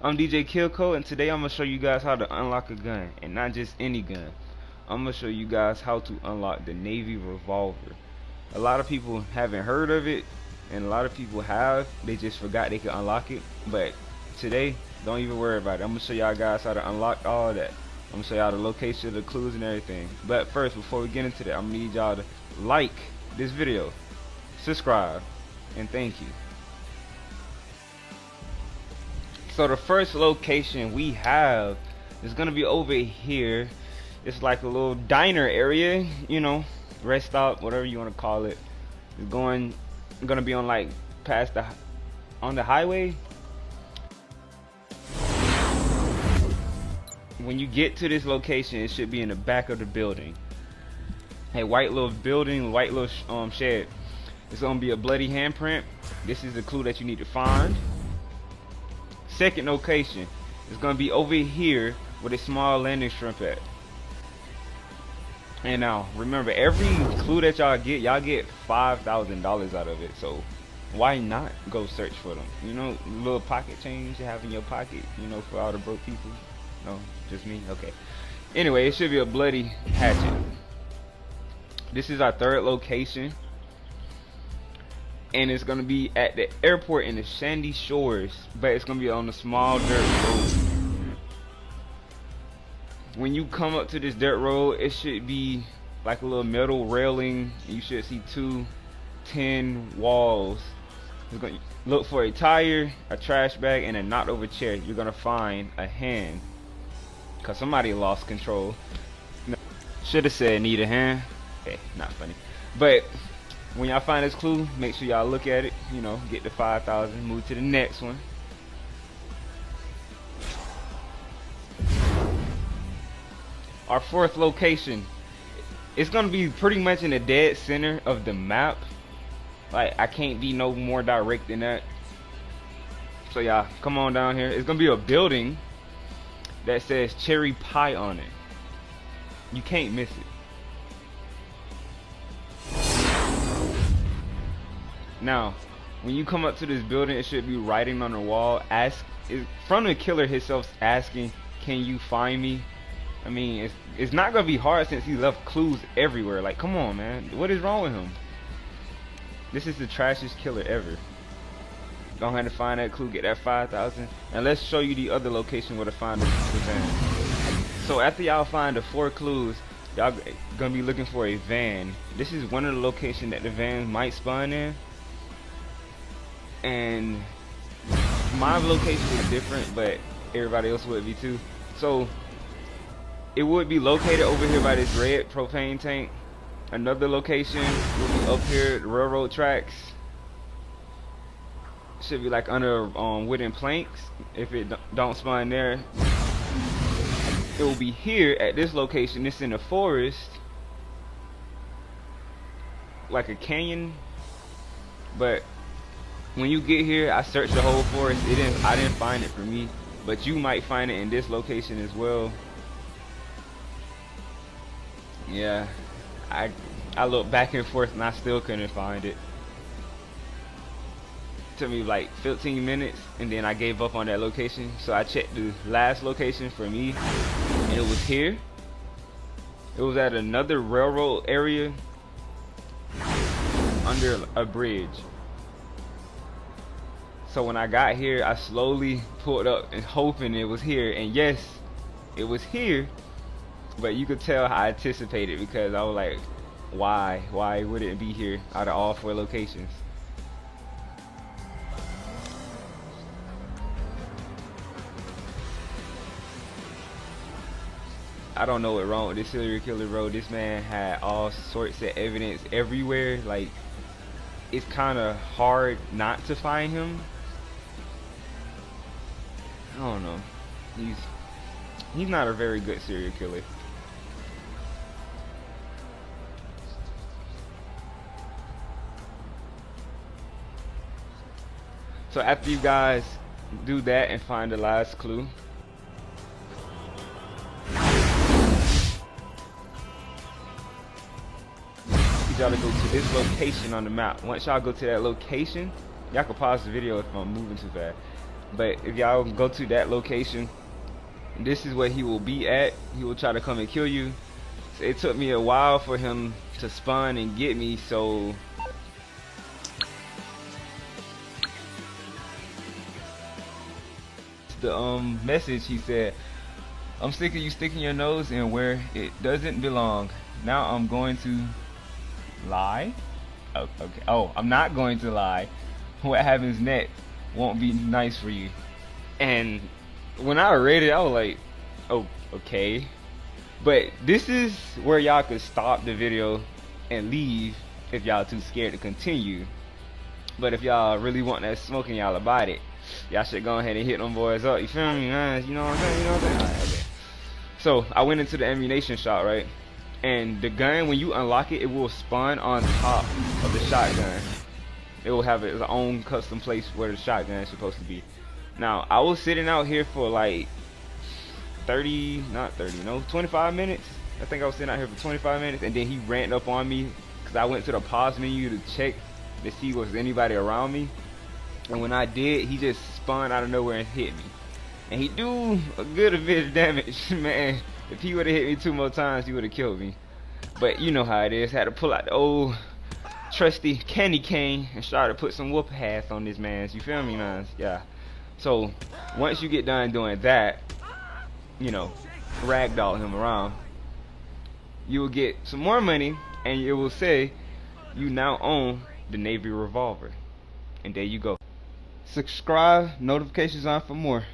I'm DJ Killco, and today I'm gonna show you guys how to unlock a gun, and not just any gun. I'm gonna show you guys how to unlock the Navy Revolver. A lot of people haven't heard of it, and a lot of people have. They just forgot they could unlock it. But today, don't even worry about it. I'm gonna show y'all guys how to unlock all that. I'm gonna show y'all the location, the clues, and everything. But first, before we get into that, I'm gonna need y'all to like this video, subscribe, and thank you. So the first location we have is gonna be over here. It's like a little diner area, you know, rest stop, whatever you want to call it. It's gonna be on like past on the highway. When you get to this location, it should be in the back of the building. A white little building, white little shed. It's gonna be a bloody handprint. This is the clue that you need to find. Second location is going to be over here with a small landing strip at. And now remember, every clue that y'all get $5,000 out of it. So why not go search for them? You know, little pocket change you have in your pocket, you know, for all the broke people. No, just me. Okay. Anyway, it should be a bloody hatchet. This is our third location, and it's gonna be at the airport in the Sandy Shores, but it's gonna be on a small dirt road. When you come up to this dirt road, it should be like a little metal railing. You should see two tin walls. You're gonna look for a tire, a trash bag, and a knocked over chair. You're gonna find a hand, cause somebody lost control. Should have said need a hand. Okay, not funny, but when y'all find this clue, make sure y'all look at it, you know, get the 5,000, move to the next one. Our fourth location, it's gonna be pretty much in the dead center of the map. Like, I can't be no more direct than that. So y'all, come on down here. It's gonna be a building that says cherry pie on it. You can't miss it. Now, when you come up to this building, it should be writing on the wall. From the killer himself asking, "Can you find me?" I mean, it's not gonna be hard since he left clues everywhere. Like, come on, man, what is wrong with him? This is the trashiest killer ever. Go ahead and find that clue, get that 5,000, and let's show you the other location where to find the van. So after y'all find the 4 clues, y'all gonna be looking for a van. This is one of the locations that the van might spawn in. And my location is different, but everybody else would be too. So it would be located over here by this red propane tank. Another location would be up here at the railroad tracks. Should be like under wooden planks. If it don't spawn there, it will be here at this location. It's in the forest, like a canyon. But when you get here, I searched the whole forest. I didn't find it for me, but you might find it in this location as well. Yeah, I looked back and forth and I still couldn't find it. Took me like 15 minutes, and then I gave up on that location. So I checked the last location for me, and it was here. It was at another railroad area under a bridge. So when I got here, I slowly pulled up and hoping it was here, and yes, it was here. But you could tell I anticipated, because I was like, why would it be here out of all 4 locations? I don't know what wrong with this serial killer, bro. This man had all sorts of evidence everywhere. Like, it's kind of hard not to find him. I don't know. He's not a very good serial killer. So after you guys do that and find the last clue, y'all to go to this location on the map. Once y'all go to that location, y'all can pause the video if I'm moving too fast. But if y'all go to that location, this is where he will be at. He will try to come and kill you. So it took me a while for him to spawn and get me, so the message, he said, "I'm sick of you sticking your nose in where it doesn't belong. Now I'm going to lie." Oh, okay. Oh, I'm not going to lie. What happens next won't be nice for you. And when I read it, I was like, oh, okay. But this is where y'all could stop the video and leave if y'all too scared to continue. But if y'all really want that smoke and y'all about it, y'all should go ahead and hit them boys up. You feel me, man? You know what I'm saying? You know what I'm saying? Alright, okay. So I went into the ammunition shop, right? And the gun, when you unlock it, it will spawn on top of the shotgun. It will have its own custom place where the shotgun is supposed to be. Now, I was sitting out here for like 25 minutes. I think I was sitting out here for 25 minutes, and then he ran up on me because I went to the pause menu to check to see was anybody around me. And when I did, he just spun out of nowhere and hit me. And he do a good bit of damage, man. If he would have hit me 2 more times, he would have killed me. But you know how it is. Had to pull out the old trusty candy cane and try to put some whoop ass on this man. You feel me, man? Yeah. So once you get done doing that, you know, ragdoll him around, you will get some more money, and it will say you now own the Navy Revolver. And there you go. Subscribe, notifications on for more.